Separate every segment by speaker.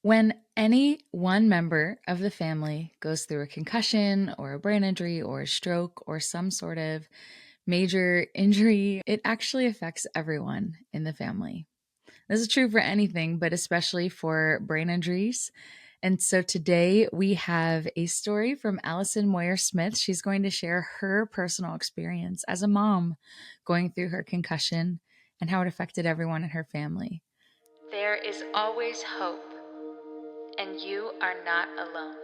Speaker 1: When any one member of the family goes through a concussion or a brain injury or a stroke or some sort of major injury, it actually affects everyone in the family. This is true for anything, but especially for brain injuries. And so today we have a story from Allison Moir-Smith. She's going to share her personal experience as a mom going through her concussion and how it affected everyone in her family. There is always hope, and you are not alone.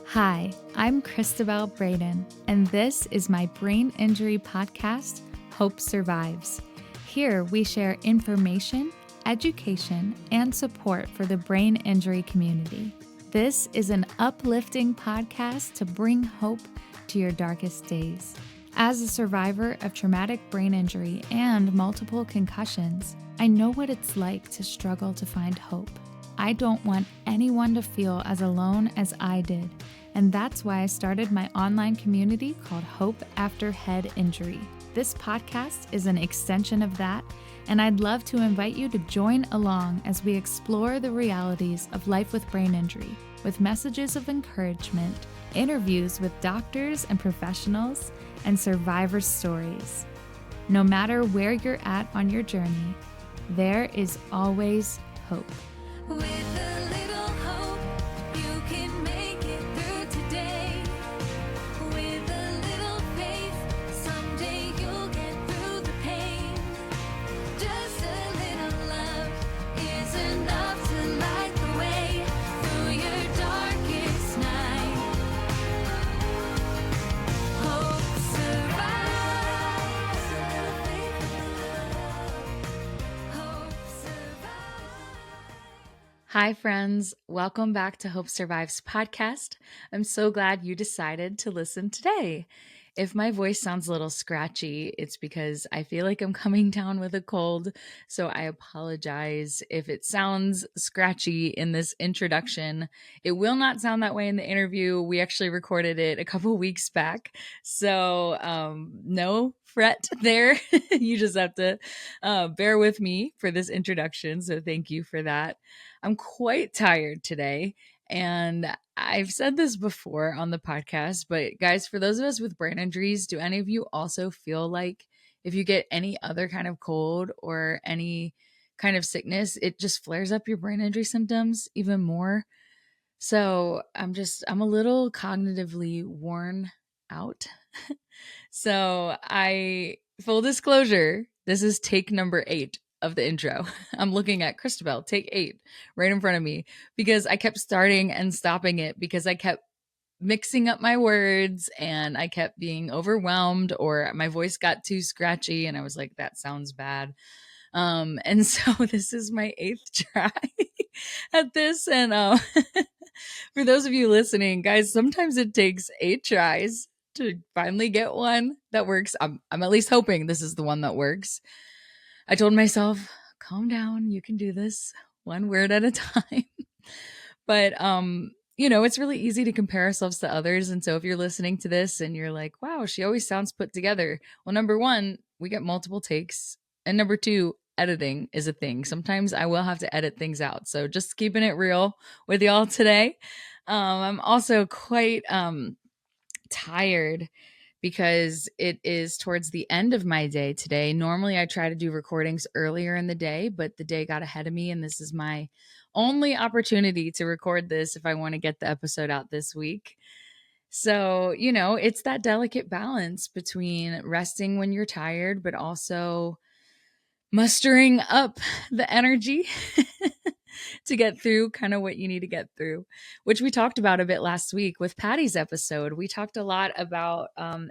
Speaker 2: Hi, I'm Cristabelle Braden, and this is my brain injury podcast, Hope Survives. Here we share information, education, and support for the brain injury community. This is an uplifting podcast to bring hope to your darkest days. As a survivor of traumatic brain injury and multiple concussions, I know what it's like to struggle to find hope. I don't want anyone to feel as alone as I did, and that's why I started my online community called Hope After Head Injury. This podcast is an extension of that, and I'd love to invite you to join along as we explore the realities of life with brain injury, with messages of encouragement, interviews with doctors and professionals, and survivor stories. No matter where you're at on your journey, there is always hope.
Speaker 3: With a little hope, you can make it through today. With a little faith, someday you'll get through the pain. Just a little love is enough to light the way through your darkest night. Hope survives. Hope survives.
Speaker 1: Hi, friends. Welcome back to Hope Survives podcast. I'm so glad you decided to listen today. If my voice sounds a little scratchy, it's because I feel like I'm coming down with a cold. So I apologize if it sounds scratchy in this introduction. It will not sound that way in the interview. We actually recorded it a couple weeks back. So no fret there. You just have to bear with me for this introduction. So thank you for that. I'm quite tired today. And I've said this before on the podcast, but guys, for those of us with brain injuries, do any of you also feel like if you get any other kind of cold or any kind of sickness, it just flares up your brain injury symptoms even more? So I'm a little cognitively worn out. So full disclosure, this is take number 8 of the intro. I'm looking at Cristabelle, take 8, right in front of me, because I kept starting and stopping it because I kept mixing up my words and I kept being overwhelmed or my voice got too scratchy and I was like, that sounds bad. And so this is my 8th try at this. And for those of you listening, guys, sometimes it takes 8 tries to finally get one that works. I'm at least hoping this is the one that works. I told myself, calm down, you can do this one word at a time. But it's really easy to compare ourselves to others. And so if you're listening to this and you're like, wow, she always sounds put together. Well, number 1, we get multiple takes. And number 2, editing is a thing. Sometimes I will have to edit things out. So just keeping it real with y'all today. I'm also quite tired because it is towards the end of my day today. Normally I try to do recordings earlier in the day, but the day got ahead of me and this is my only opportunity to record this if I want to get the episode out this week. So, it's that delicate balance between resting when you're tired, but also mustering up the energy to get through kind of what you need to get through, which we talked about a bit last week with Patty's episode. We talked a lot about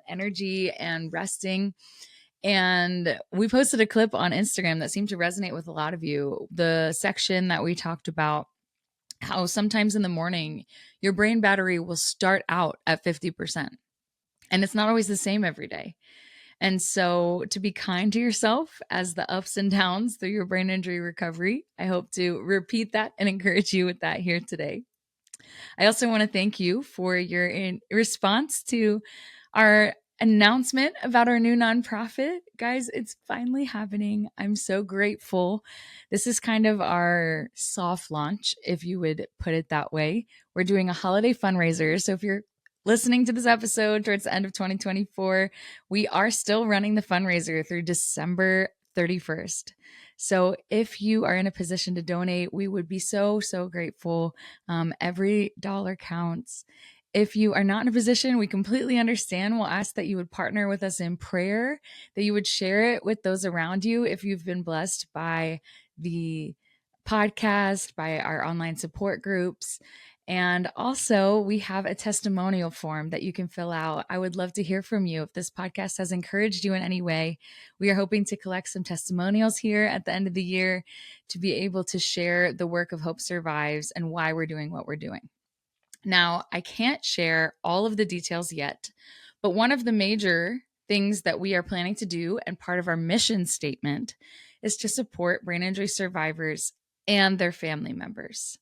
Speaker 1: energy and resting. And we posted a clip on Instagram that seemed to resonate with a lot of you. The section that we talked about how sometimes in the morning, your brain battery will start out at 50%. And it's not always the same every day. And so to be kind to yourself as the ups and downs through your brain injury recovery, I hope to repeat that and encourage you with that here today. I also want to thank you for your response to our announcement about our new nonprofit. Guys, it's finally happening. I'm so grateful. This is kind of our soft launch, if you would put it that way. We're doing a holiday fundraiser. So if you're listening to this episode towards the end of 2024, we are still running the fundraiser through December 31st. So if you are in a position to donate, we would be so, so grateful. Every dollar counts. If you are not in a position, we completely understand. We'll ask that you would partner with us in prayer, that you would share it with those around you if you've been blessed by the podcast, by our online support groups. And also, we have a testimonial form that you can fill out. I would love to hear from you if this podcast has encouraged you in any way. We are hoping to collect some testimonials here at the end of the year to be able to share the work of Hope Survives and why we're doing what we're doing. Now, I can't share all of the details yet, but one of the major things that we are planning to do and part of our mission statement is to support brain injury survivors and their family members.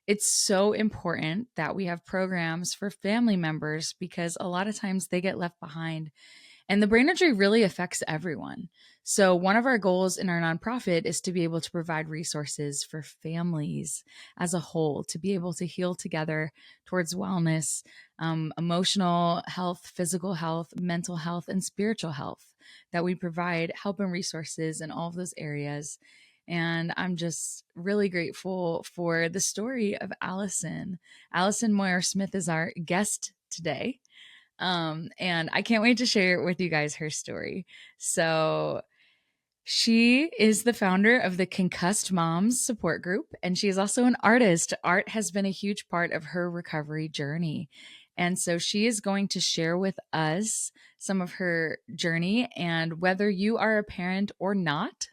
Speaker 1: It's so important that we have programs for family members because a lot of times they get left behind. And the brain injury really affects everyone. So one of our goals in our nonprofit is to be able to provide resources for families as a whole, to be able to heal together towards wellness, emotional health, physical health, mental health, and spiritual health, that we provide help and resources in all of those areas. And I'm just really grateful for the story of Allison. Allison Moir-Smith is our guest today. And I can't wait to share with you guys her story. So she is the founder of the Concussed Moms Support Group, and she is also an artist. Art has been a huge part of her recovery journey. And so she is going to share with us some of her journey, and whether you are a parent or not,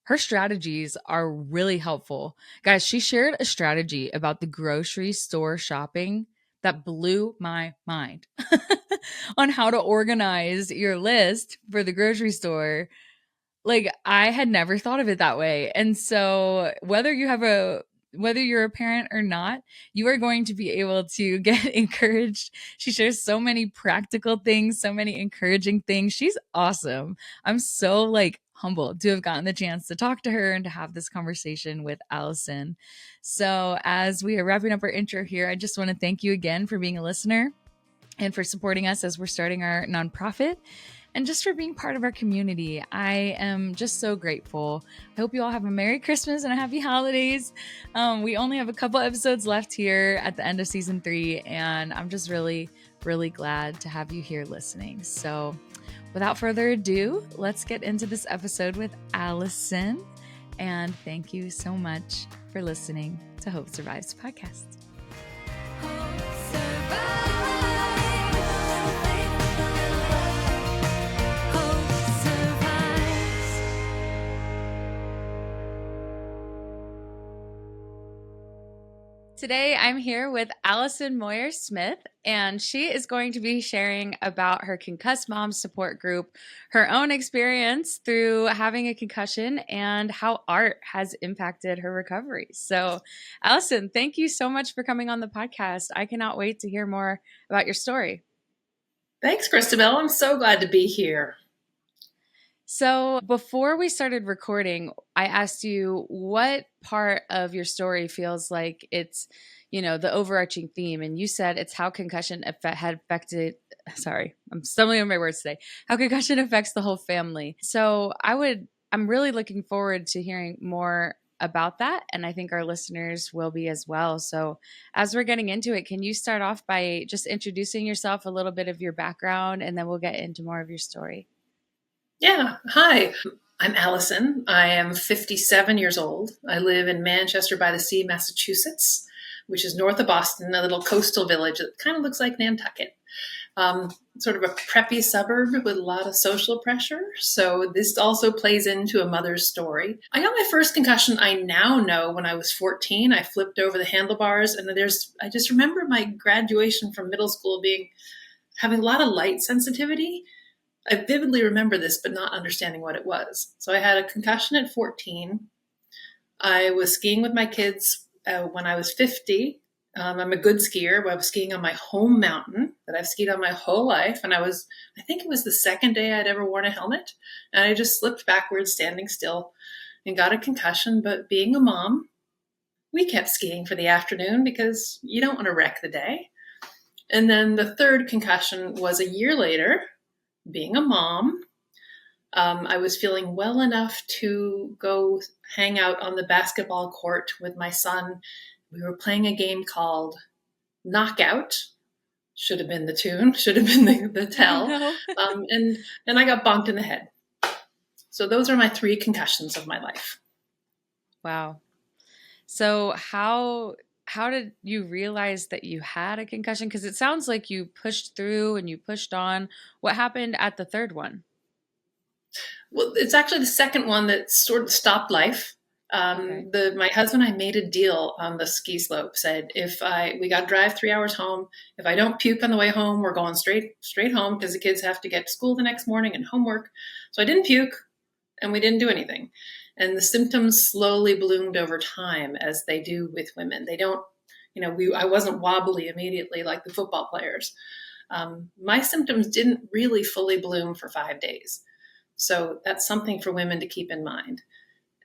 Speaker 1: her strategies are really helpful. Guys, she shared a strategy about the grocery store shopping that blew my mind on how to organize your list for the grocery store. Like, I had never thought of it that way. And so whether you're a parent or not, you are going to be able to get encouraged. She shares so many practical things, so many encouraging things. She's awesome. I'm so humbled to have gotten the chance to talk to her and to have this conversation with Allison. So as we are wrapping up our intro here, I just want to thank you again for being a listener and for supporting us as we're starting our nonprofit, and just for being part of our community. I am just so grateful. I hope you all have a Merry Christmas and a Happy Holidays. We only have a couple episodes left here at the end of season 3, and I'm just really, really glad to have you here listening. So without further ado, let's get into this episode with Allison. And thank you so much for listening to Hope Survives podcast.
Speaker 3: Hope survives. Hope survives.
Speaker 1: Today, I'm here with Allison Moir-Smith, and she is going to be sharing about her Concussed Moms Support Group, her own experience through having a concussion, and how art has impacted her recovery. So, Allison, thank you so much for coming on the podcast. I cannot wait to hear more about your story.
Speaker 4: Thanks, Cristabelle. I'm so glad to be here.
Speaker 1: So before we started recording, I asked you what part of your story feels like it's, the overarching theme. And you said it's how concussion had affected, sorry, I'm stumbling over my words today, how concussion affects the whole family. So I'm really looking forward to hearing more about that. And I think our listeners will be as well. So as we're getting into it, can you start off by just introducing yourself, a little bit of your background, and then we'll get into more of your story?
Speaker 4: Yeah. Hi, I'm Allison. I am 57 years old. I live in Manchester by the Sea, Massachusetts, which is north of Boston, a little coastal village that kind of looks like Nantucket. Sort of a preppy suburb with a lot of social pressure. So this also plays into a mother's story. I got my first concussion, I now know, when I was 14. I flipped over the handlebars, and I just remember my graduation from middle school having a lot of light sensitivity. I vividly remember this, but not understanding what it was. So I had a concussion at 14. I was skiing with my kids when I was 50. I'm a good skier. I was skiing on my home mountain that I've skied on my whole life. And I think it was the second day I'd ever worn a helmet. And I just slipped backwards, standing still, and got a concussion. But being a mom, we kept skiing for the afternoon because you don't want to wreck the day. And then the third concussion was a year later, being a mom. I was feeling well enough to go hang out on the basketball court with my son. We were playing a game called Knockout. Should have been the tune, should have been the tell.
Speaker 1: No.
Speaker 4: And I got bonked in the head. So those are my 3 concussions of my life.
Speaker 1: Wow. So how did you realize that you had a concussion? Because it sounds like you pushed through and you pushed on. What happened at the third one?
Speaker 4: Well, it's actually the second one that sort of stopped life. My husband and I made a deal on the ski slope. Said we got to drive 3 hours home. If I don't puke on the way home, we're going straight home because the kids have to get to school the next morning and homework. So I didn't puke, and we didn't do anything. And the symptoms slowly bloomed over time, as they do with women. They don't, I wasn't wobbly immediately like the football players. My symptoms didn't really fully bloom for 5 days. So that's something for women to keep in mind.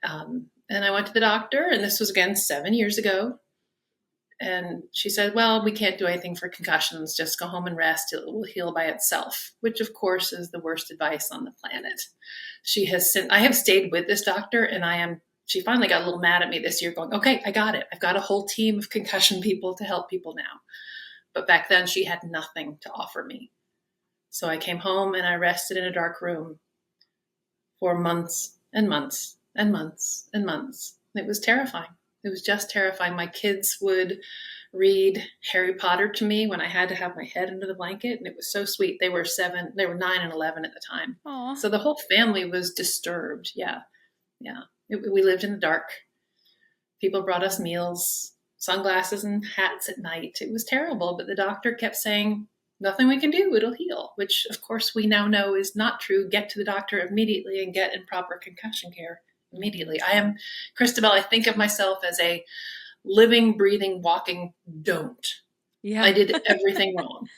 Speaker 4: And I went to the doctor, and this was again 7 years ago. And she said, well, we can't do anything for concussions. Just go home and rest. It will heal by itself, which of course is the worst advice on the planet. I have stayed with this doctor, and she finally got a little mad at me this year going, okay, I got it. I've got a whole team of concussion people to help people now. But back then she had nothing to offer me. So I came home and I rested in a dark room for months and months and months and months. It was terrifying. It was just terrifying. My kids would read Harry Potter to me when I had to have my head under the blanket, and it was so sweet. They were 9 and 11 at the time.
Speaker 1: Aww.
Speaker 4: So the whole family was disturbed. Yeah. We lived in the dark. People brought us meals, sunglasses and hats at night. It was terrible, but the doctor kept saying, nothing we can do, it'll heal, which of course we now know is not true. Get to the doctor immediately and get in proper concussion care immediately. I am Cristabelle. I think of myself as a living, breathing, walking don't.
Speaker 1: Yeah.
Speaker 4: I did everything wrong.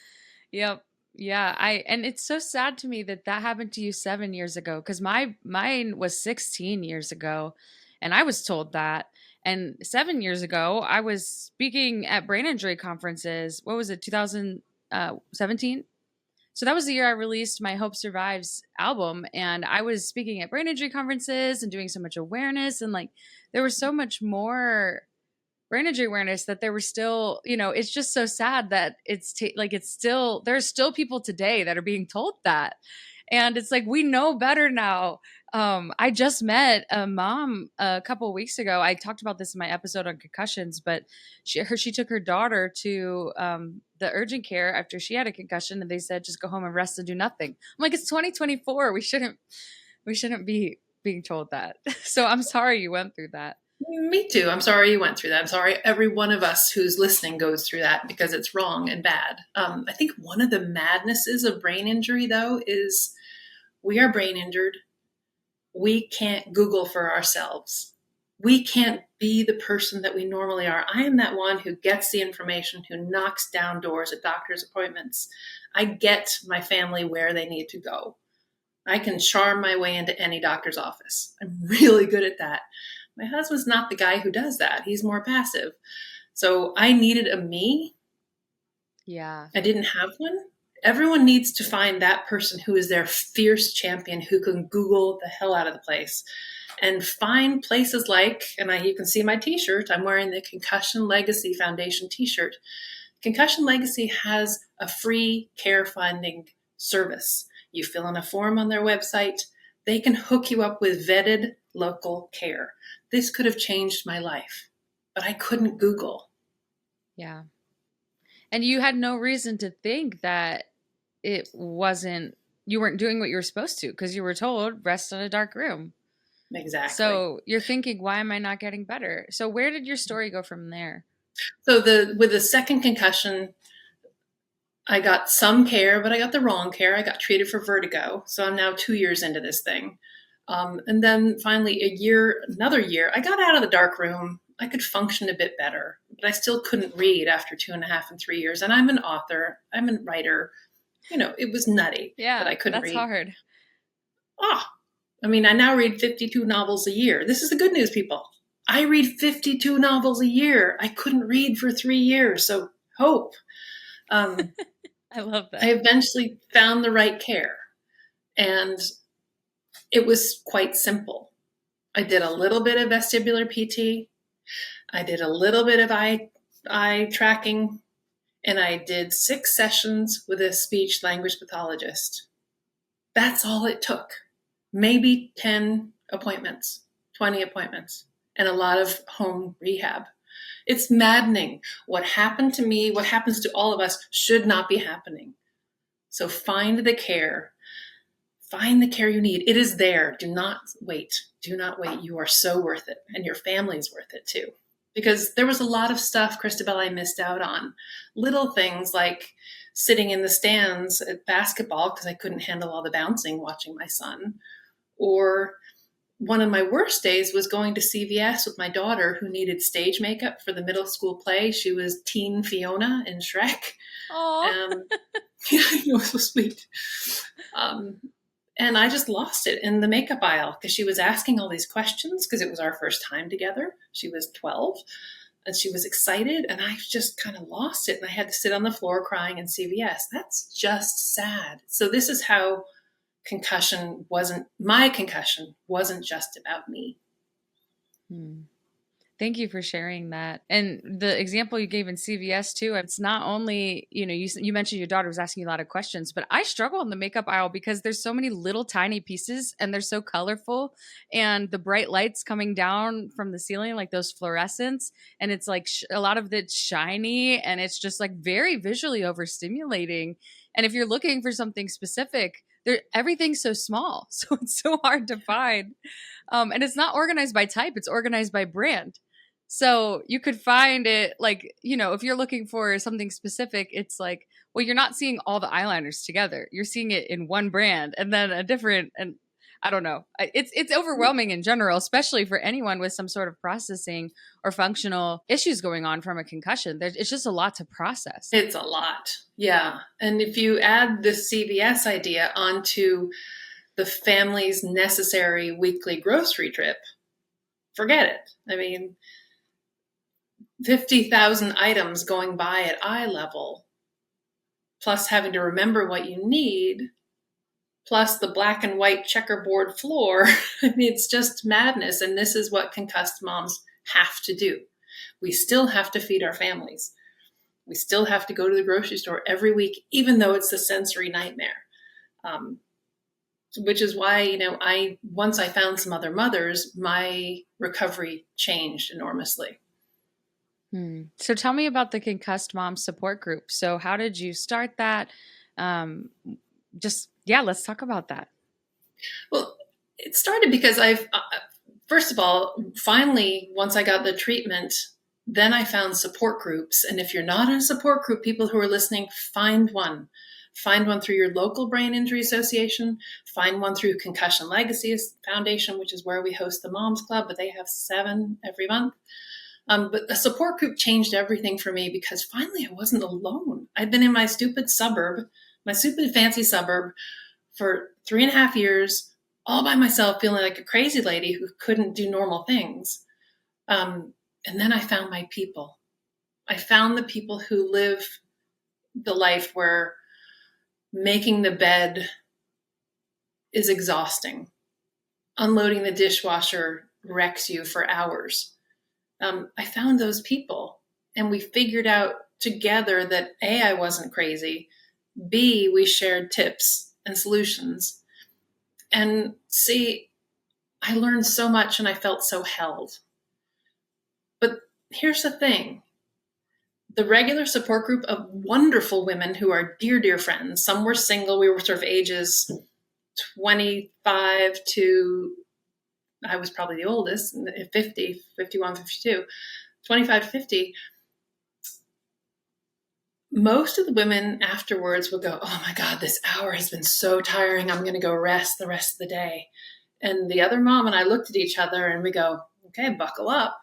Speaker 1: Yep. Yeah. And it's so sad to me that happened to you 7 years ago, because mine was 16 years ago, and I was told that. And 7 years ago, I was speaking at brain injury conferences. What was it, 2017? So that was the year I released my Hope Survives album, and I was speaking at brain injury conferences and doing so much awareness, and like there was so much more brain injury awareness that there were still, it's just so sad that there's still people today that are being told that. And it's like, we know better now. I just met a mom a couple of weeks ago. I talked about this in my episode on concussions, but she took her daughter to the urgent care after she had a concussion, and they said, just go home and rest and do nothing. I'm like, it's 2024. We shouldn't be being told that. So I'm sorry you went through that.
Speaker 4: Me too. I'm sorry you went through that. I'm sorry every one of us who's listening goes through that, because it's wrong and bad. I think one of the madnesses of brain injury, though, is we are brain injured. We can't Google for ourselves. We can't be the person that we normally are. I am that one who gets the information, who knocks down doors at doctor's appointments. I get my family where they need to go. I can charm my way into any doctor's office. I'm really good at that. My husband's not the guy who does that. He's more passive. So I needed a me.
Speaker 1: Yeah.
Speaker 4: I didn't have one. Everyone needs to find that person who is their fierce champion, who can Google the hell out of the place and find places like, you can see my t-shirt. I'm wearing the Concussion Legacy Foundation t-shirt. Concussion Legacy has a free care finding service. You fill in a form on their website. They can hook you up with vetted local care. This could have changed my life, but I couldn't Google.
Speaker 1: Yeah. And you had no reason to think that you weren't doing what you were supposed to, because you were told rest in a dark room.
Speaker 4: Exactly.
Speaker 1: So you're thinking, why am I not getting better? So where did your story go from there?
Speaker 4: So with the second concussion, I got some care, but I got the wrong care. I got treated for vertigo. So I'm now 2 years into this thing. And then finally another year, I got out of the dark room. I could function a bit better. but I still couldn't read after 2.5 and 3 years. And I'm an author, I'm a writer. It was nutty that I couldn't
Speaker 1: that's
Speaker 4: read.
Speaker 1: hard.
Speaker 4: I now read 52 novels a year. This is the good news, people. I read 52 novels a year. I couldn't read for 3 years. So hope.
Speaker 1: I love that.
Speaker 4: I eventually found the right care, and it was quite simple. I did a little bit of vestibular PT. I did a little bit of eye tracking, and I did 6 sessions with a speech language pathologist. That's all it took. Maybe 10 appointments, 20 appointments, and a lot of home rehab. It's maddening. What happened to me, what happens to all of us, should not be happening. So find the care. Find the care you need. It is there. Do not wait. Do not wait. You are so worth it, and your family's worth it too. Because there was a lot of stuff, Cristabelle, I missed out on. Little things like sitting in the stands at basketball because I couldn't handle all the bouncing watching my son. Or one of my worst days was going to CVS with my daughter who needed stage makeup for the middle school play. She was teen Fiona in Shrek.
Speaker 1: Oh,
Speaker 4: It was so sweet. And I just lost it in the makeup aisle because she was asking all these questions because it was our first time together. She was 12 and she was excited, and I just kind of lost it. And I had to sit on the floor crying in CVS. That's just sad. So this is how my concussion wasn't just about me.
Speaker 1: Thank you for sharing that. And the example you gave in CVS too, it's not only, you mentioned your daughter was asking you a lot of questions, but I struggle in the makeup aisle because there's so many little tiny pieces and they're so colorful, and the bright lights coming down from the ceiling, like those fluorescents, and it's like a lot of it's shiny, and it's just like very visually overstimulating. And if you're looking for something specific, everything's so small. So it's so hard to find. And it's not organized by type, it's organized by brand. So you could find it like, if you're looking for something specific, it's like, well, you're not seeing all the eyeliners together. You're seeing it in one brand and then a different, and I don't know. It's overwhelming in general, especially for anyone with some sort of processing or functional issues going on from a concussion. It's just a lot to process.
Speaker 4: It's a lot. Yeah. And if you add the CVS idea onto the family's necessary weekly grocery trip, forget it. 50,000 items going by at eye level, plus having to remember what you need, plus the black and white checkerboard floor. It's just madness. And this is what concussed moms have to do. We still have to feed our families. We still have to go to the grocery store every week, even though it's a sensory nightmare. Which is why, once I found some other mothers, my recovery changed enormously.
Speaker 1: So tell me about the Concussed Moms Support Group. So how did you start that? Let's talk about that.
Speaker 4: Well, it started because first of all, finally, once I got the treatment, then I found support groups. And if you're not in a support group, people who are listening, find one. Find one through your local brain injury association. Find one through Concussion Legacy Foundation, which is where we host the Moms Club, but they have 7 every month. But the support group changed everything for me because finally I wasn't alone. I'd been in my stupid fancy suburb for 3.5 years, all by myself, feeling like a crazy lady who couldn't do normal things. And then I found my people. I found the people who live the life where making the bed is exhausting. Unloading the dishwasher wrecks you for hours. I found those people, and we figured out together that A, I wasn't crazy, B, we shared tips and solutions, and C, I learned so much and I felt so held. But here's the thing. The regular support group of wonderful women who are dear, dear friends, some were single, we were sort of ages 25 to, I was probably the oldest, 50, 51, 52, 25 to 50. Most of the women afterwards would go, oh my God, this hour has been so tiring. I'm going to go rest the rest of the day. And the other mom and I looked at each other and we go, okay, buckle up,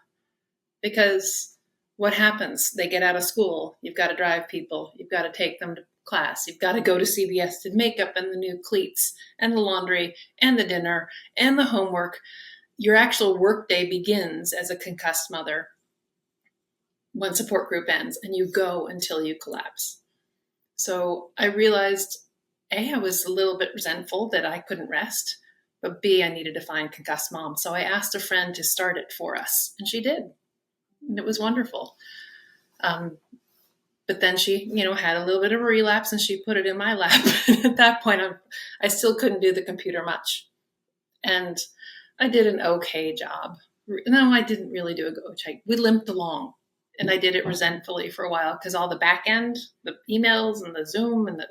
Speaker 4: because What happens? They get out of school. You've got to drive people. You've got to take them to class. You've got to go to CVS to makeup and the new cleats and the laundry and the dinner and the homework. Your actual workday begins as a concussed mother when support group ends, and you go until you collapse. So I realized, A, I was a little bit resentful that I couldn't rest, but B, I needed to find Concussed Mom. So I asked a friend to start it for us, and she did. And it was wonderful. But then she, had a little bit of a relapse, and she put it in my lap. At that point, I still couldn't do the computer much. And I did an okay job. No, I didn't really do a good job. We limped along. And I did it resentfully for a while because all the back end, the emails and the Zoom and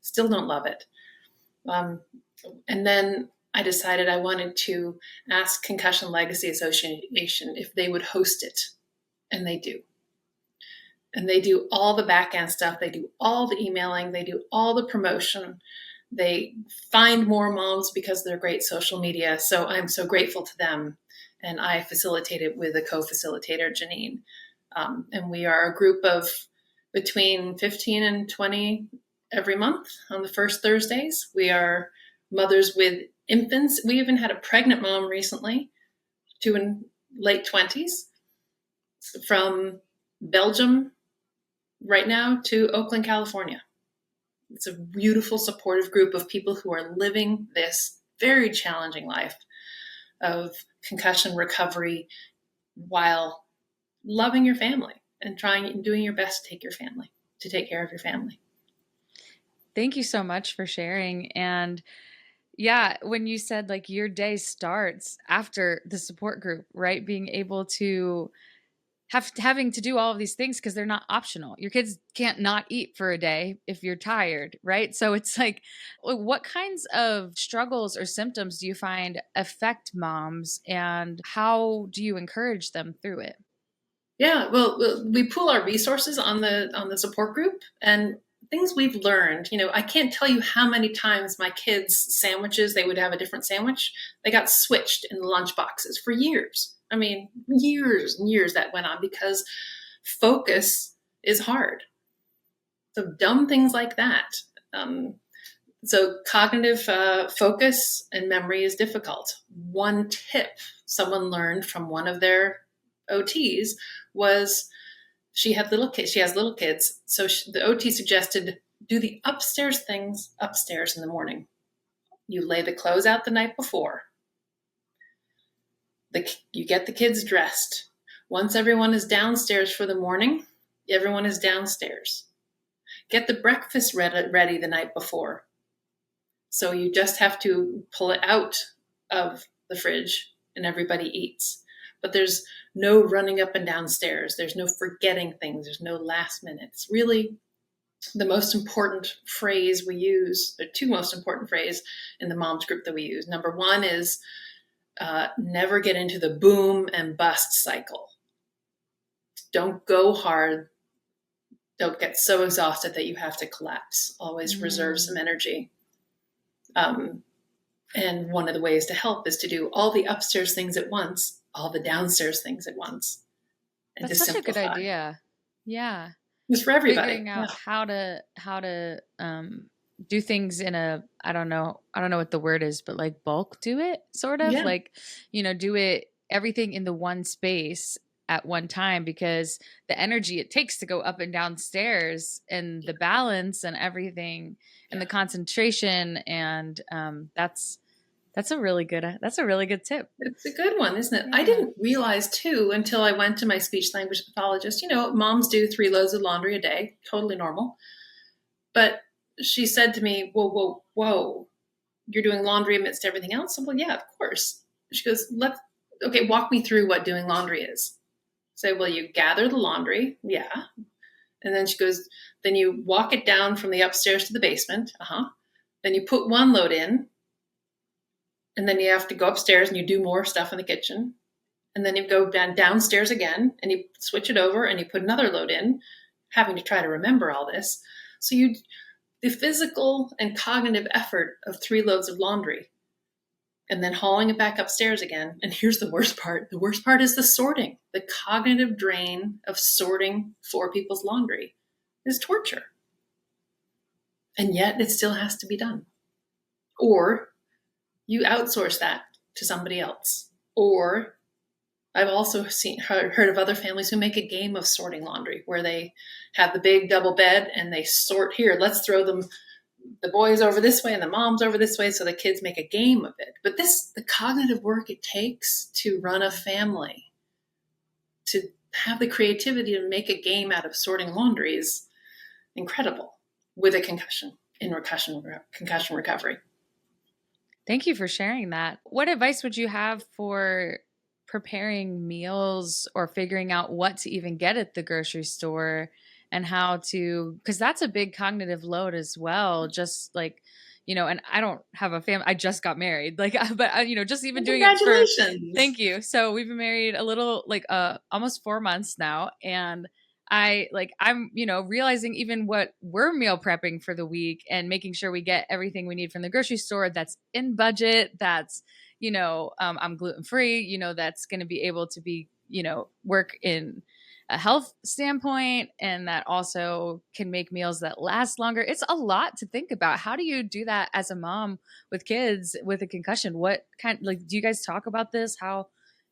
Speaker 4: still don't love it. And then I decided I wanted to ask Concussion Legacy Association if they would host it. And they do. And they do all the back end stuff. They do all the emailing. They do all the promotion. They find more moms because of their great social media. So I'm so grateful to them. And I facilitated with a co-facilitator, Janine. And we are a group of between 15 and 20 every month on the first Thursdays. We are mothers with infants. We even had a pregnant mom recently, 2 in late 20s, from Belgium right now to Oakland, California. It's a beautiful, supportive group of people who are living this very challenging life of concussion recovery while loving your family and trying and doing your best to take care of your family.
Speaker 1: Thank you so much for sharing. And yeah, when you said like your day starts after the support group, right? Being able to having to do all of these things because they're not optional. Your kids can't not eat for a day if you're tired, right? So it's like, what kinds of struggles or symptoms do you find affect moms, and how do you encourage them through it?
Speaker 4: Yeah, well, we pool our resources on the support group, and things we've learned. I can't tell you how many times my kids' sandwiches, they would have a different sandwich. They got switched in the lunch boxes for years. I mean, years and years that went on because focus is hard. So dumb things like that. So cognitive focus and memory is difficult. One tip someone learned from one of their OTs was she has little kids. So the OT suggested do the upstairs things upstairs in the morning. You lay the clothes out the night before. You get the kids dressed. Once everyone is downstairs for the morning, everyone is downstairs. Get the breakfast ready the night before. So you just have to pull it out of the fridge and everybody eats. But there's no running up and downstairs. There's no forgetting things. There's no last minutes. Really, the most important phrase we use, the two most important phrases in the moms group that we use. Number one is never get into the boom and bust cycle. Don't go hard. Don't get so exhausted that you have to collapse. Always reserve some energy. And one of the ways to help is to do all the upstairs things at once, all the downstairs things at once. And
Speaker 1: that's such a good idea. Yeah.
Speaker 4: It's for everybody.
Speaker 1: Figuring out how to do things in I don't know what the word is, but like bulk do it sort of like, do it everything in the one space at one time, because the energy it takes to go up and downstairs and the balance and everything and the concentration. And that's a really good tip.
Speaker 4: It's a good one, isn't it? Yeah. I didn't realize too, until I went to my speech language pathologist, moms do 3 loads of laundry a day, totally normal. But she said to me, whoa, you're doing laundry amidst everything else? I'm like, yeah, of course. She goes, walk me through what doing laundry is. Say, well, you gather the laundry. Yeah. And then she goes, then you walk it down from the upstairs to the basement. Then you put 1 load in. And then you have to go upstairs and you do more stuff in the kitchen. And then you go downstairs again and you switch it over and you put another load in, having to try to remember all this. So the physical and cognitive effort of 3 loads of laundry and then hauling it back upstairs again. And here's the worst part. The worst part is the sorting. The cognitive drain of sorting 4 people's laundry is torture. And yet it still has to be done. Or you outsource that to somebody else. Or I've also heard of other families who make a game of sorting laundry, where they have the big double bed and they sort, here, let's throw them, the boys over this way and the moms over this way, so the kids make a game of it. But the cognitive work it takes to run a family, to have the creativity to make a game out of sorting laundry is incredible with a concussion concussion recovery.
Speaker 1: Thank you for sharing that. What advice would you have for preparing meals or figuring out what to even get at the grocery store and how to, because that's a big cognitive load as well. Just like, and I don't have a family. I just got married, but just even doing it for, thank you. So we've been married a little, almost 4 months now. And I'm realizing even what we're meal prepping for the week and making sure we get everything we need from the grocery store that's in budget, that's, I'm gluten-free, that's going to be able to be, work in a health standpoint, and that also can make meals that last longer. It's a lot to think about. How do you do that as a mom with kids with a concussion? What kind, do you guys talk about this? How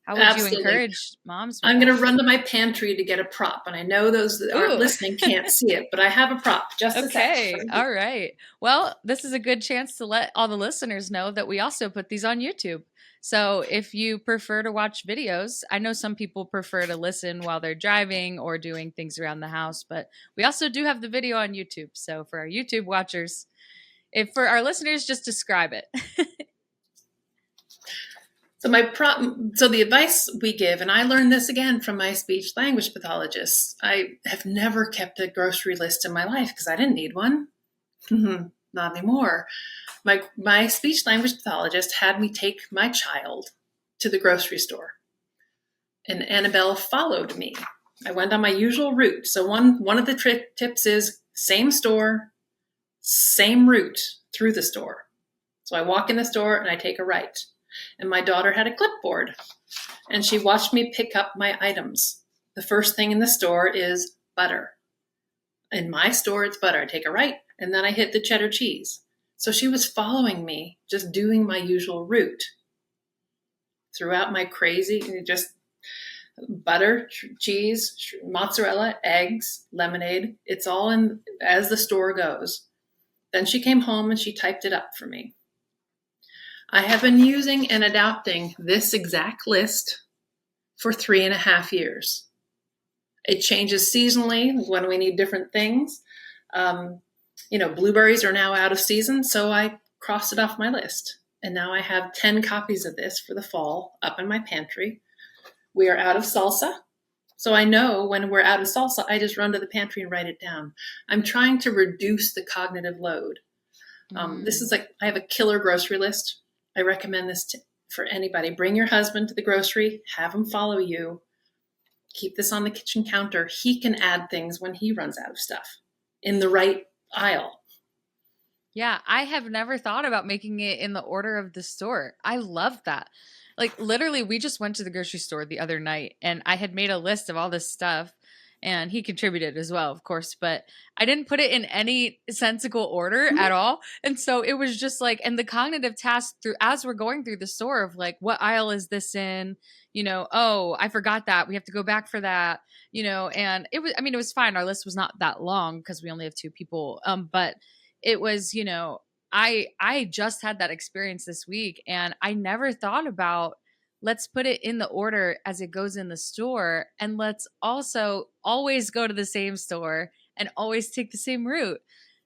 Speaker 1: would
Speaker 4: Absolutely.
Speaker 1: you encourage moms?
Speaker 4: I'm going to run to my pantry to get a prop. And I know those that aren't listening can't see it, but I have a prop. Just
Speaker 1: okay. All right. Well, this is a good chance to let all the listeners know that we also put these on YouTube. So if you prefer to watch videos, I know some people prefer to listen while they're driving or doing things around the house, but we also do have the video on YouTube. So for our YouTube watchers, for our listeners, just describe it.
Speaker 4: So the advice we give, and I learned this again from my speech language pathologist. I have never kept a grocery list in my life because I didn't need one. Not anymore. My speech language pathologist had me take my child to the grocery store, and Annabelle followed me. I went on my usual route. So one of the tips is same store, same route through the store. So I walk in the store and I take a right. And my daughter had a clipboard, and she watched me pick up my items. The first thing in the store is butter. In my store, it's butter. I take a right, and then I hit the cheddar cheese. So she was following me, just doing my usual route throughout my crazy, just butter, cheese, mozzarella, eggs, lemonade. It's all in as the store goes. Then she came home and she typed it up for me. I have been using and adapting this exact list for 3.5 years. It changes seasonally when we need different things. Blueberries are now out of season, so I crossed it off my list. And now I have 10 copies of this for the fall up in my pantry. We are out of salsa. So I know when we're out of salsa, I just run to the pantry and write it down. I'm trying to reduce the cognitive load. This is I have a killer grocery list. I recommend this for anybody. Bring your husband to the grocery, have him follow you. Keep this on the kitchen counter. He can add things when he runs out of stuff in the right aisle.
Speaker 1: Yeah, I have never thought about making it in the order of the store. I love that. Literally, we just went to the grocery store the other night and I had made a list of all this stuff, and he contributed as well, of course, but I didn't put it in any sensical order at all. And so it was just and the cognitive task as we're going through the store of what aisle is this in? Oh, I forgot that. We have to go back for that, and it was fine. Our list was not that long because we only have 2 people. But it was, I just had that experience this week, and I never thought about, let's put it in the order as it goes in the store. And let's also always go to the same store and always take the same route.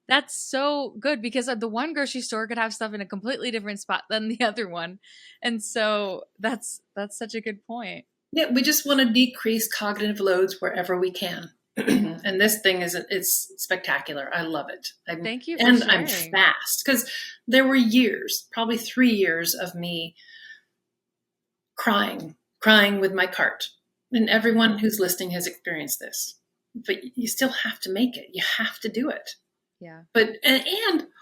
Speaker 1: That's so good, because the one grocery store could have stuff in a completely different spot than the other one. And so that's such a good point.
Speaker 4: Yeah, we just want to decrease cognitive loads wherever we can. And this thing it's spectacular. I love it.
Speaker 1: Thank you for
Speaker 4: sharing.
Speaker 1: I'm
Speaker 4: fast, because there were years, probably 3 years of me crying with my cart. And everyone who's listening has experienced this. But you still have to make it. You have to do it.
Speaker 1: Yeah.
Speaker 4: But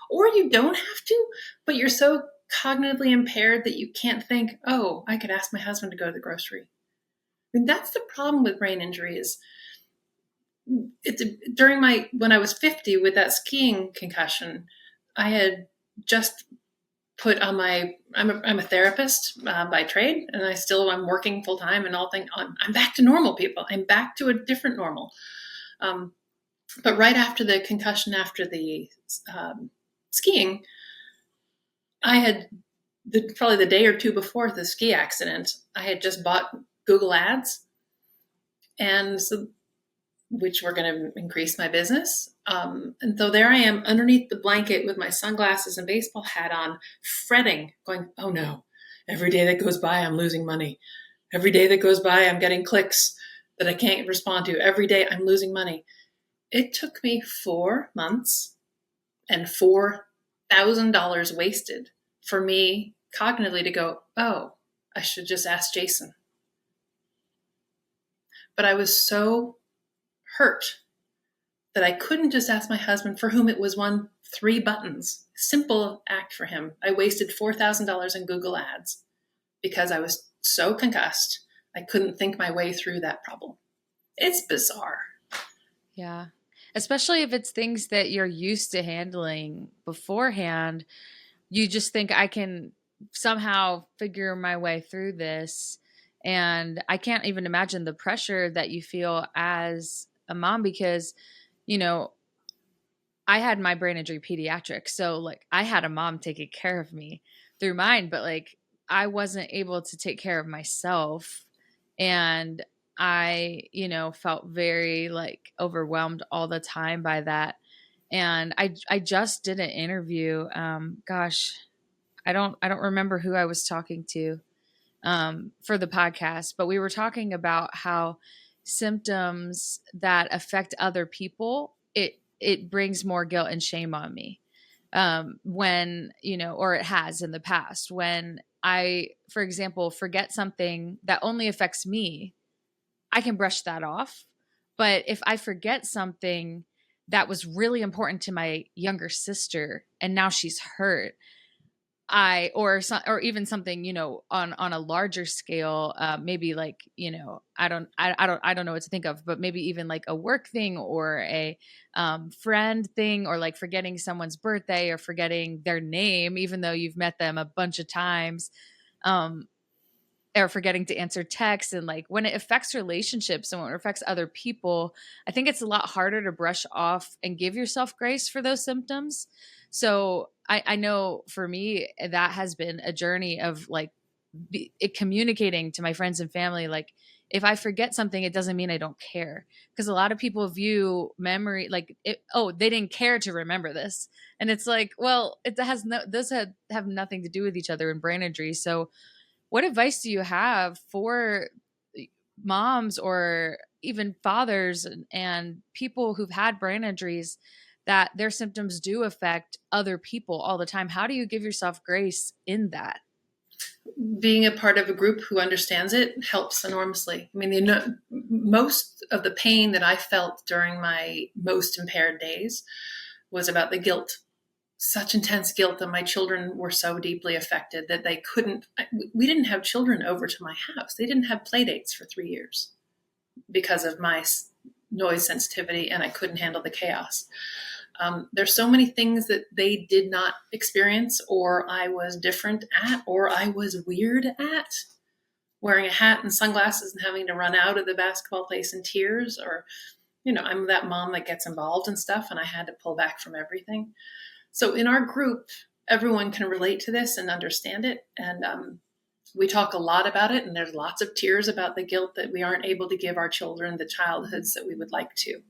Speaker 4: or you don't have to, but you're so cognitively impaired that you can't think, oh, I could ask my husband to go to the grocery. I mean, that's the problem with brain injury is when I was 50 with that skiing concussion, I had just put on I'm a therapist by trade, and I'm working full time and all things. I'm back to normal, people. I'm back to a different normal. But right after the concussion, after the skiing, I had probably the day or two before the ski accident, I had just bought Google Ads, and so which were going to increase my business. And so there I am underneath the blanket with my sunglasses and baseball hat on, fretting, going, oh no, every day that goes by, I'm losing money. Every day that goes by, I'm getting clicks that I can't respond to. Every day I'm losing money. It took me 4 months and $4,000 wasted for me cognitively to go, oh, I should just ask Jason. But I was so hurt that I couldn't just ask my husband, for whom it was 3 buttons, simple act for him. I wasted $4,000 in Google Ads because I was so concussed. I couldn't think my way through that problem. It's bizarre.
Speaker 1: Yeah. Especially if it's things that you're used to handling beforehand. You just think I can somehow figure my way through this. And I can't even imagine the pressure that you feel as a mom because, I had my brain injury pediatric. So like I had a mom taking care of me through mine, but like I wasn't able to take care of myself. And I, felt very like overwhelmed all the time by that. And I just did an interview. I don't remember who I was talking to for the podcast, but we were talking about how symptoms that affect other people, it brings more guilt and shame on me. When, or it has in the past, when I, for example, forget something that only affects me, I can brush that off. But if I forget something that was really important to my younger sister and now she's hurt, or even something, on a larger scale, maybe like, I don't know what to think of, but maybe even like a work thing or a friend thing, or like forgetting someone's birthday or forgetting their name, even though you've met them a bunch of times, or forgetting to answer texts. And like when it affects relationships and when it affects other people, I think it's a lot harder to brush off and give yourself grace for those symptoms. So I know for me, that has been a journey of like communicating to my friends and family. Like if I forget something, it doesn't mean I don't care. Because a lot of people view memory like, they didn't care to remember this. And it's like, well, those have nothing to do with each other in brain injury. So what advice do you have for moms or even fathers and people who've had brain injuries that their symptoms do affect other people all the time? How do you give yourself grace in that?
Speaker 4: Being a part of a group who understands it helps enormously. I mean, most of the pain that I felt during my most impaired days was about the guilt. Such intense guilt that my children were so deeply affected that we didn't have children over to my house. They didn't have play dates for 3 years because of my noise sensitivity, and I couldn't handle the chaos. There's so many things that they did not experience, or I was different at, or I was weird at. Wearing a hat and sunglasses and having to run out of the basketball place in tears, or, I'm that mom that gets involved in stuff and I had to pull back from everything. So in our group, everyone can relate to this and understand it. And we talk a lot about it. And there's lots of tears about the guilt that we aren't able to give our children the childhoods that we would like to.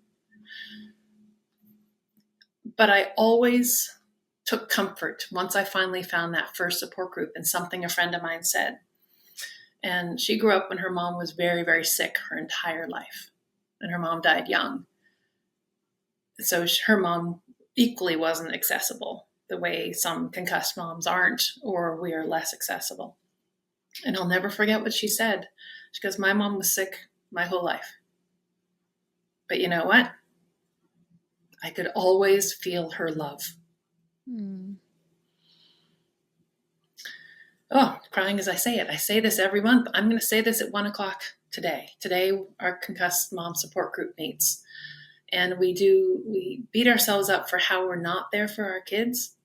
Speaker 4: But I always took comfort once I finally found that first support group in something a friend of mine said. And she grew up when her mom was very, very sick her entire life. And her mom died young. So her mom equally wasn't accessible the way some concussed moms aren't, or we are less accessible. And I'll never forget what she said. She goes, my mom was sick my whole life. But you know what? I could always feel her love. Oh, crying as I say it. I say this every month. I'm going to say this at 1:00 today. Today, our Concussed Mom Support Group meets. And we beat ourselves up for how we're not there for our kids.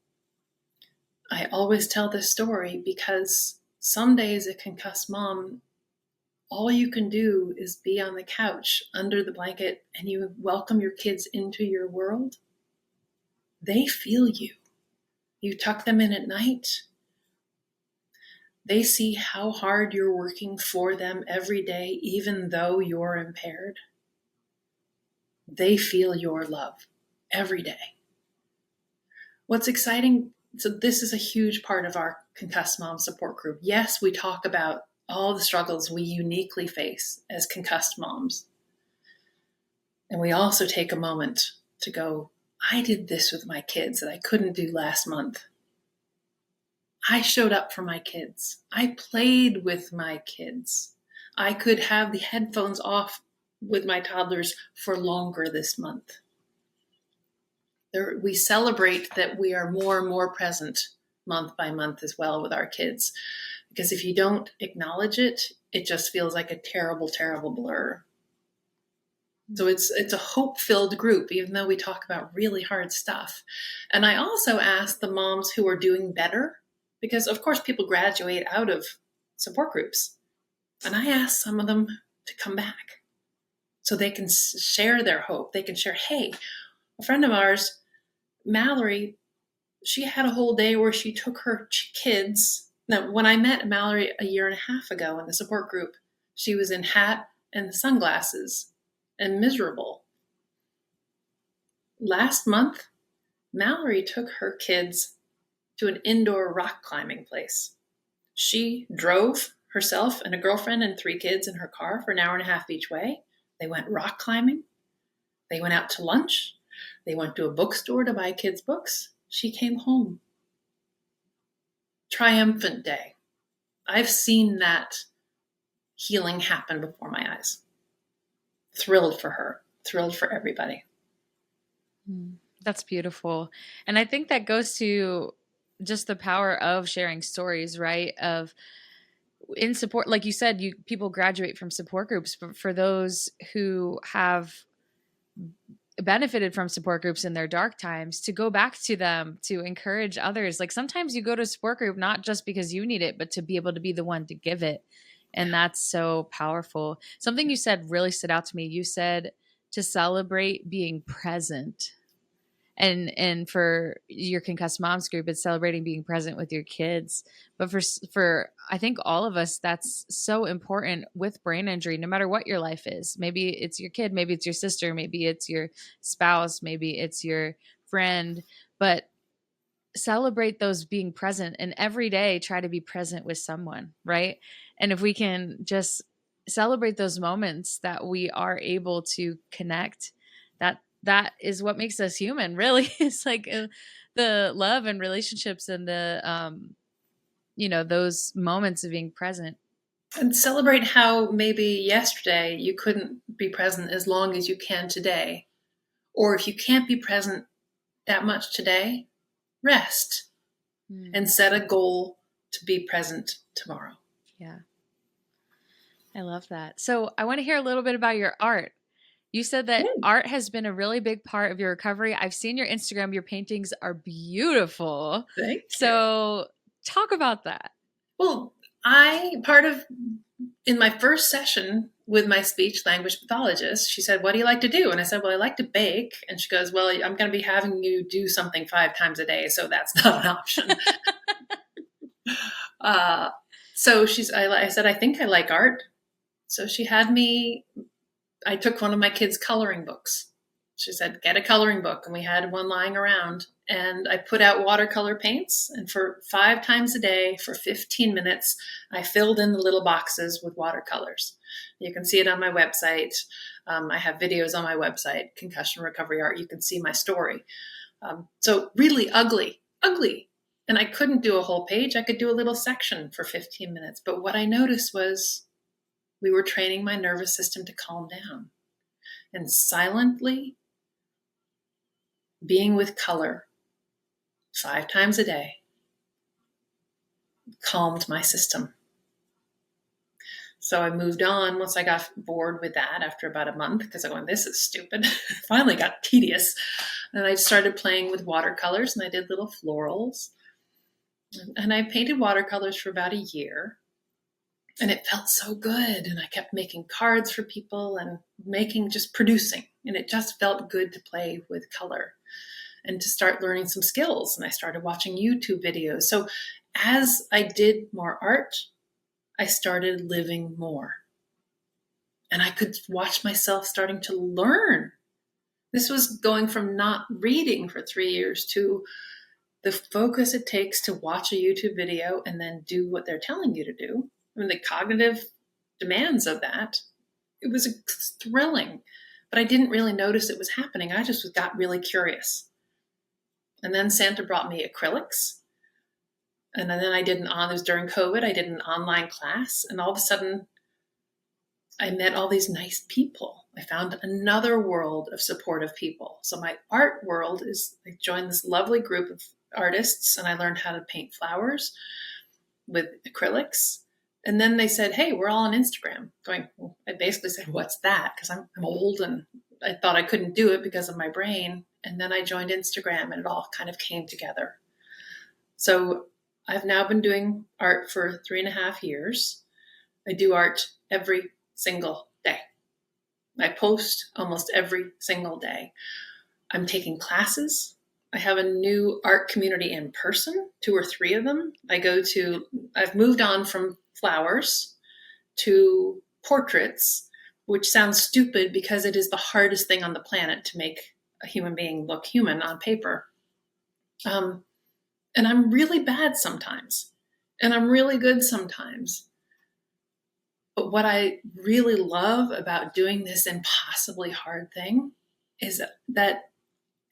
Speaker 4: I always tell this story because some days a concussed mom, all you can do is be on the couch under the blanket and you welcome your kids into your world. They feel you. You tuck them in at night. They see how hard you're working for them every day, even though you're impaired. They feel your love every day. What's exciting, so this is a huge part of our Concussed Mom Support Group. Yes, we talk about all the struggles we uniquely face as concussed moms. And we also take a moment to go, I did this with my kids that I couldn't do last month. I showed up for my kids. I played with my kids. I could have the headphones off with my toddlers for longer this month. We celebrate that we are more and more present month by month as well with our kids. Because if you don't acknowledge it, it just feels like a terrible, terrible blur. So it's a hope-filled group, even though we talk about really hard stuff. And I also ask the moms who are doing better, because of course people graduate out of support groups. And I ask some of them to come back so they can share their hope. They can share, hey, a friend of ours, Mallory, she had a whole day where she took her kids. Now, when I met Mallory a year and a half ago in the support group, she was in hat and sunglasses and miserable. Last month, Mallory took her kids to an indoor rock climbing place. She drove herself and a girlfriend and 3 kids in her car for an hour and a half each way. They went rock climbing. They went out to lunch. They went to a bookstore to buy kids' books. She came home. Triumphant day. I've seen that healing happen before my eyes. Thrilled for her. Thrilled for everybody.
Speaker 1: That's beautiful. And I think that goes to just the power of sharing stories, right? Of in support, like you said, people graduate from support groups, but for those who have benefited from support groups in their dark times, to go back to them, to encourage others. Like sometimes you go to a support group, not just because you need it, but to be able to be the one to give it. And that's so powerful. Something you said really stood out to me. You said to celebrate being present. And for your Concussed Moms group, it's celebrating being present with your kids. But for I think all of us, that's so important with brain injury, no matter what your life is. Maybe it's your kid, maybe it's your sister, maybe it's your spouse, maybe it's your friend. But celebrate those being present, and every day try to be present with someone, right? And if we can just celebrate those moments that we are able to connect, that is what makes us human, really. It's like the love and relationships and the, those moments of being present.
Speaker 4: And celebrate how maybe yesterday you couldn't be present as long as you can today. Or if you can't be present that much today, rest and set a goal to be present tomorrow.
Speaker 1: Yeah. I love that. So I want to hear a little bit about your art. You said that art has been a really big part of your recovery. I've seen your Instagram. Your paintings are beautiful.
Speaker 4: Thank you.
Speaker 1: So talk about that.
Speaker 4: Well, in my first session with my speech language pathologist, she said, what do you like to do? And I said, well, I like to bake. And she goes, well, I'm going to be having you do something 5 times a day, so that's not an option. So I said, I think I like art. So she had I took one of my kids' coloring books. She said, get a coloring book. And we had one lying around. And I put out watercolor paints. And for 5 times a day, for 15 minutes, I filled in the little boxes with watercolors. You can see it on my website. I have videos on my website, Concussion Recovery Art. You can see my story. So really ugly. And I couldn't do a whole page. I could do a little section for 15 minutes. But what I noticed was we were training my nervous system to calm down. And silently being with color 5 times a day calmed my system. So I moved on once I got bored with that after about a month, because I went, this is stupid. Finally got tedious. And I started playing with watercolors, and I did little florals. And I painted watercolors for about a year. And it felt so good. And I kept making cards for people and just producing. And it just felt good to play with color and to start learning some skills. And I started watching YouTube videos. So as I did more art, I started living more. And I could watch myself starting to learn. This was going from not reading for 3 years to the focus it takes to watch a YouTube video and then do what they're telling you to do. I mean, the cognitive demands of that, it was thrilling, but I didn't really notice it was happening. I just got really curious. And then Santa brought me acrylics. And then it was during COVID, I did an online class, and all of a sudden I met all these nice people. I found another world of supportive people. So my art world I joined this lovely group of artists, and I learned how to paint flowers with acrylics. And then they said, hey, we're all on Instagram. I basically said, what's that? Because I'm old and I thought I couldn't do it because of my brain. And then I joined Instagram, and it all kind of came together. So I've now been doing art for 3.5 years. I do art every single day. I post almost every single day. I'm taking classes. I have a new art community in person, 2 or 3 of them. I've moved on from flowers to portraits, which sounds stupid because it is the hardest thing on the planet to make a human being look human on paper. And I'm really bad sometimes, and I'm really good sometimes. But what I really love about doing this impossibly hard thing is that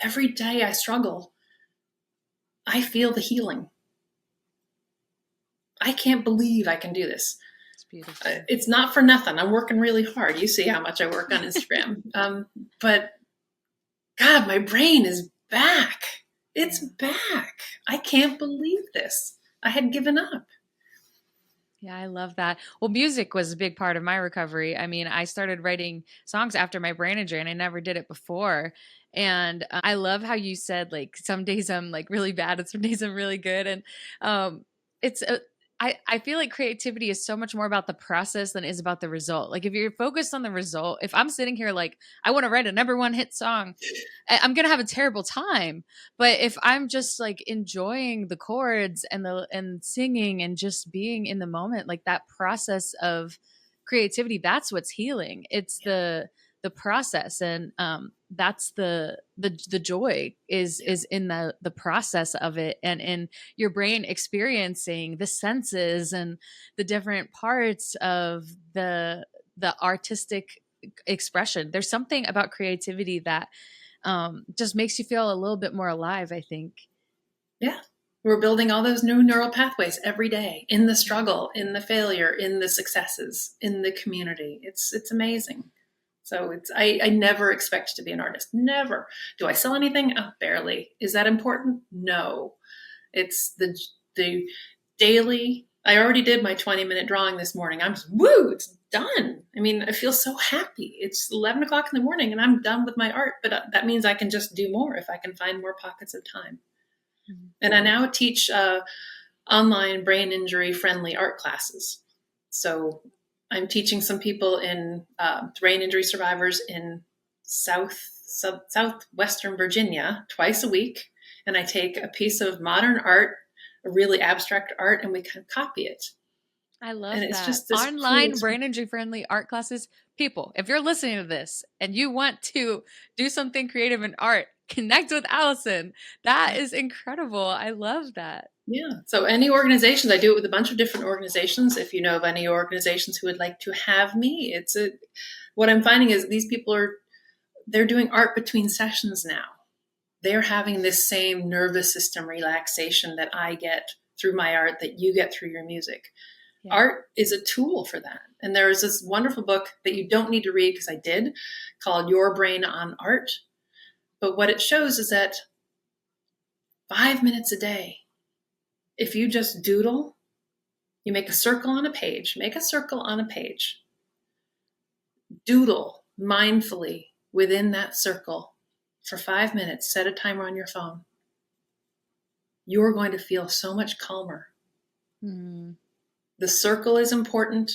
Speaker 4: every day I struggle, I feel the healing. I can't believe I can do this.
Speaker 1: It's beautiful.
Speaker 4: It's not for nothing. I'm working really hard. You see how much I work on Instagram. But God, my brain is back. It's back. I can't believe this. I had given up.
Speaker 1: Yeah, I love that. Well, music was a big part of my recovery. I mean, I started writing songs after my brain injury, and I never did it before. And I love how you said, like, some days I'm like really bad and some days I'm really good. And I feel like creativity is so much more about the process than it is about the result. Like, if you're focused on the result, if I'm sitting here like, I want to write a #1 hit song, I'm going to have a terrible time. But if I'm just like enjoying the chords and singing and just being in the moment, like that process of creativity, that's what's healing. It's the process. And that's the joy is in the process of it, and in your brain experiencing the senses and the different parts of the artistic expression. There's something about creativity that just makes you feel a little bit more alive, I think.
Speaker 4: Yeah. We're building all those new neural pathways every day, in the struggle, in the failure, in the successes, in the community. It's amazing. So I never expect to be an artist. Never. Do I sell anything? Barely. Is that important? No. It's the daily. I already did my 20-minute drawing this morning. I'm just, woo, it's done. I mean, I feel so happy. It's 11 o'clock in the morning and I'm done with my art, but that means I can just do more if I can find more pockets of time. Mm-hmm. And I now teach online brain injury friendly art classes. So I'm teaching some people in brain injury survivors in southwestern Virginia twice a week. And I take a piece of modern art, a really abstract art, and we can copy it.
Speaker 1: I love
Speaker 4: and
Speaker 1: that.
Speaker 4: It's just this
Speaker 1: online
Speaker 4: cool
Speaker 1: brain injury friendly art classes. People, if you're listening to this and you want to do something creative in art, connect with Allison. That is incredible. I love that.
Speaker 4: Yeah. So any organizations, I do it with a bunch of different organizations. If you know of any organizations who would like to have me, what I'm finding is these people they're doing art between sessions now. They're having this same nervous system relaxation that I get through my art, that you get through your music. Yeah. Art is a tool for that. And there's this wonderful book that you don't need to read, because I did, called Your Brain on Art. But what it shows is that 5 minutes a day, if you just doodle You make a circle on a page. Make a circle on a page. Doodle mindfully within that circle for 5 minutes. Set a timer on your phone. You're going to feel so much calmer.
Speaker 1: Mm.
Speaker 4: The circle is important,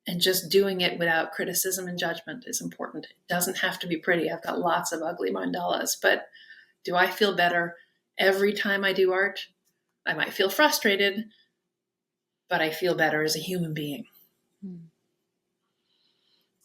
Speaker 4: and just doing it without criticism and judgment is important. It doesn't have to be pretty. I've got lots of ugly mandalas, but do I feel better every time I do art? I might feel frustrated, but I feel better as a human being.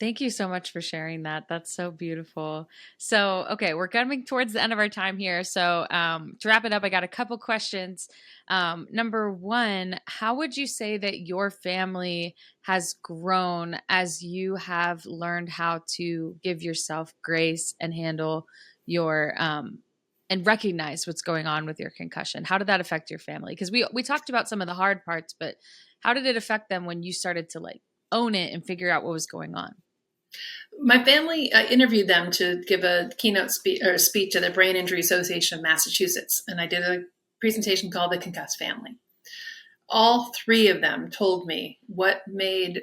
Speaker 1: Thank you so much for sharing that. That's so beautiful. So, okay, we're coming towards the end of our time here. So, to wrap it up, I got a couple questions. Number one, how would you say that your family has grown as you have learned how to give yourself grace and handle your and recognize what's going on with your concussion? How did that affect your family? Because we talked about some of the hard parts, but how did it affect them when you started to like own it and figure out what was going on?
Speaker 4: My family, I interviewed them to give a keynote speech at the Brain Injury Association of Massachusetts, and I did a presentation called The Concussed Family. All three of them told me what made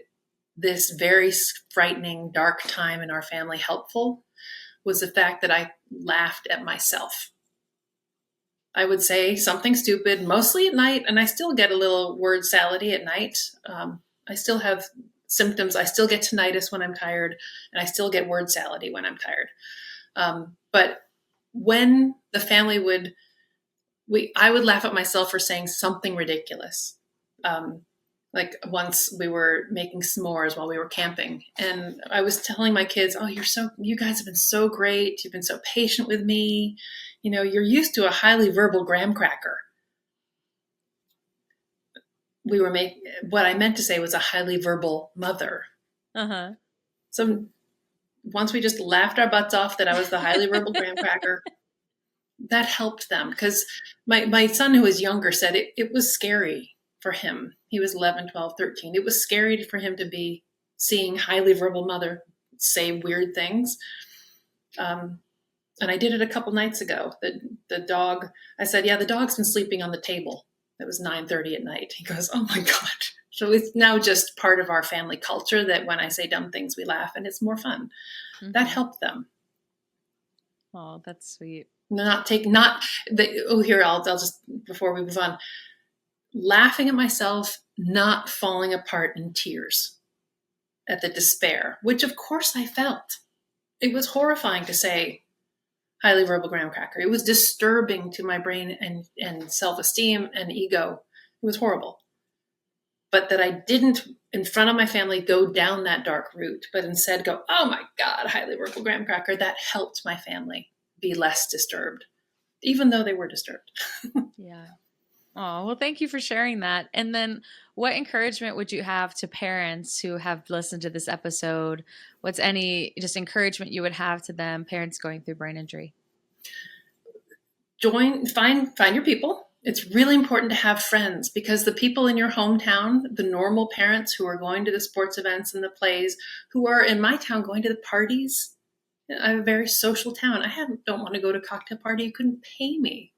Speaker 4: this very frightening, dark time in our family helpful was the fact that I laughed at myself. I would say something stupid, mostly at night, and I still get a little word salady at night. I still have symptoms. I still get tinnitus when I'm tired, and I still get word salady when I'm tired. But when the family I would laugh at myself for saying something ridiculous. Like once we were making s'mores while we were camping, and I was telling my kids, "Oh, you guys have been so great. You've been so patient with me. You know, you're used to a highly verbal graham cracker." What I meant to say was a highly verbal mother.
Speaker 1: Uh-huh.
Speaker 4: So once we just laughed our butts off that I was the highly verbal graham cracker, that helped them. Because my son, who was younger, said it was scary for him. He was 11, 12, 13. It was scary for him to be seeing highly verbal mother say weird things. And I did it a couple nights ago. The dog, I said, "Yeah, the dog's been sleeping on the table." It was 9:30 at night. He goes, "Oh my God." So it's now just part of our family culture that when I say dumb things, we laugh and it's more fun. Mm-hmm. That helped them.
Speaker 1: Oh, that's sweet.
Speaker 4: I'll just, before we move on, laughing at myself, not falling apart in tears at the despair, which of course I felt. It was horrifying to say highly verbal graham cracker. It was disturbing to my brain and self-esteem and ego. It was horrible. But that I didn't, in front of my family, go down that dark route, but instead go, "Oh my God, highly verbal graham cracker," that helped my family be less disturbed, even though they were disturbed.
Speaker 1: Yeah. Oh, well, thank you for sharing that. And then what encouragement would you have to parents who have listened to this episode? What's any just encouragement you would have to them, parents going through brain injury?
Speaker 4: Find your people. It's really important to have friends, because the people in your hometown, the normal parents who are going to the sports events and the plays, who are in my town going to the parties. I have a very social town. Don't want to go to a cocktail party. You couldn't pay me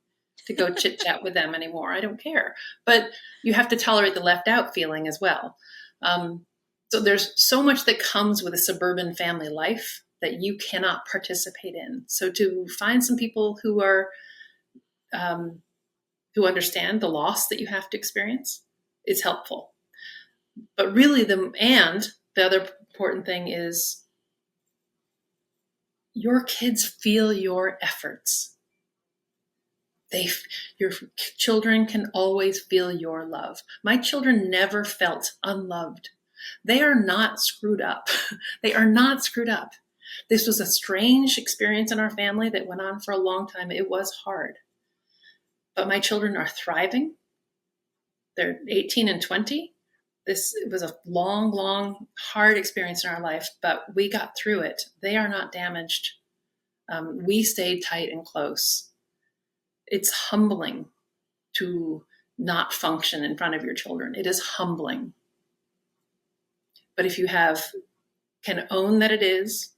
Speaker 4: to go chit chat with them anymore. I don't care. But you have to tolerate the left out feeling as well. So there's so much that comes with a suburban family life that you cannot participate in. So to find some people who are, who understand the loss that you have to experience is helpful. But really the other important thing is your kids feel your efforts. Your children can always feel your love. My children never felt unloved. They are not screwed up. They are not screwed up. This was a strange experience in our family that went on for a long time. It was hard. But my children are thriving. They're 18 and 20. It was a long, long, hard experience in our life, but we got through it. They are not damaged. We stayed tight and close. It's humbling to not function in front of your children. It is humbling. But if you can own that it is,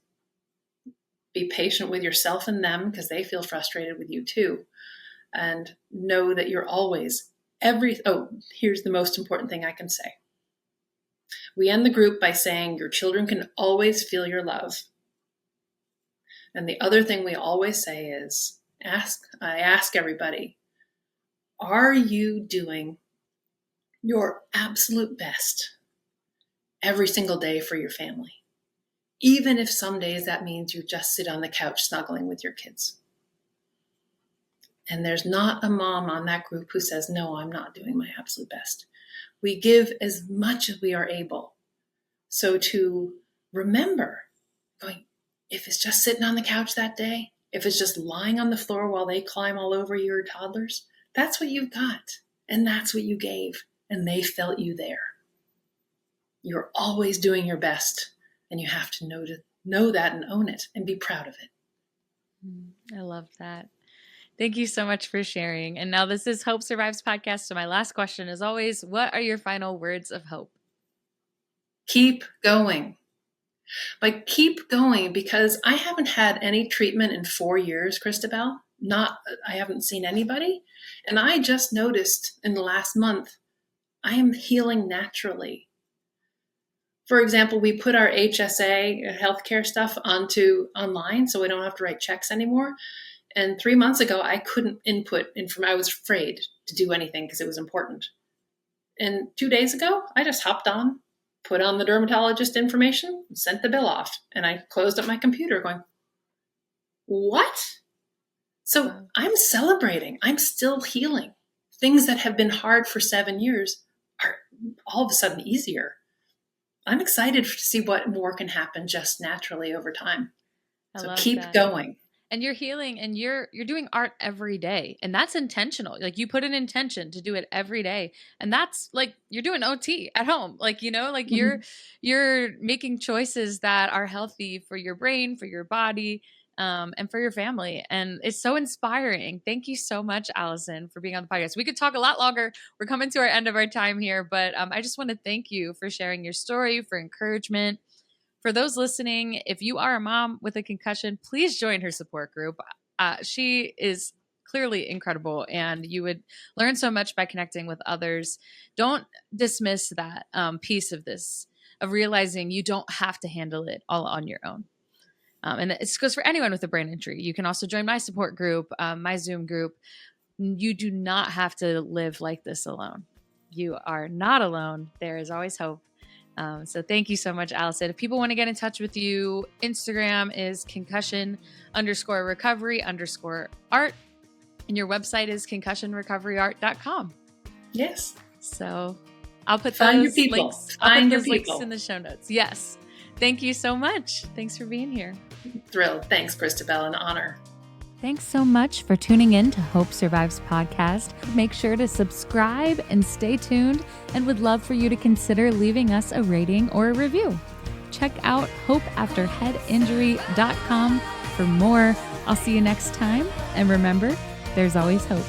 Speaker 4: be patient with yourself and them, because they feel frustrated with you too, and know that you're always Here's the most important thing I can say. We end the group by saying your children can always feel your love. And the other thing we always say is, I ask everybody, are you doing your absolute best every single day for your family? Even if some days that means you just sit on the couch snuggling with your kids. And there's not a mom on that group who says, no, I'm not doing my absolute best. We give as much as we are able. So to remember, if it's just sitting on the couch that day, if it's just lying on the floor while they climb all over your toddlers, that's what you've got. And that's what you gave. And they felt you there. You're always doing your best. And you have to know that and own it and be proud of it.
Speaker 1: I love that. Thank you so much for sharing. And now this is Hope Survives podcast. So my last question is always, what are your final words of hope?
Speaker 4: Keep going. Keep going, because I haven't had any treatment in 4 years, Cristabelle. I haven't seen anybody. And I just noticed in the last month, I am healing naturally. For example, we put our HSA healthcare stuff online, so we don't have to write checks anymore. And 3 months ago, I couldn't input information. I was afraid to do anything because it was important. And 2 days ago, I just hopped on, put on the dermatologist information, sent the bill off, and I closed up my computer going, what? So I'm celebrating. I'm still healing. Things that have been hard for 7 years are all of a sudden easier. I'm excited to see what more can happen just naturally over time. So keep going.
Speaker 1: And you're healing and you're doing art every day. And that's intentional. Like you put an intention to do it every day. And that's like you're doing OT at home. Like, you're making choices that are healthy for your brain, for your body, and for your family. And it's so inspiring. Thank you so much, Allison, for being on the podcast. We could talk a lot longer. We're coming to our end of our time here, but I just want to thank you for sharing your story, for encouragement. For those listening, if you are a mom with a concussion, please join her support group. She is clearly incredible, and you would learn so much by connecting with others. Don't dismiss that piece of this, of realizing you don't have to handle it all on your own. And it goes for anyone with a brain injury. You can also join my support group, my Zoom group. You do not have to live like this alone. You are not alone. There is always hope. So thank you so much, Allison. If people want to get in touch with you, Instagram is concussion_recovery_art. And your website is concussionrecoveryart.com.
Speaker 4: Yes.
Speaker 1: So I'll put
Speaker 4: Find
Speaker 1: those
Speaker 4: your people.
Speaker 1: links.
Speaker 4: Find
Speaker 1: I'll
Speaker 4: your
Speaker 1: put those links
Speaker 4: people.
Speaker 1: in the show notes. Yes. Thank you so much. Thanks for being here.
Speaker 4: Thrilled. Thanks, Cristabelle. An honor.
Speaker 2: Thanks so much for tuning in to Hope Survives podcast. Make sure to subscribe and stay tuned, and would love for you to consider leaving us a rating or a review. Check out hopeafterheadinjury.com for more. I'll see you next time. And remember, there's always hope.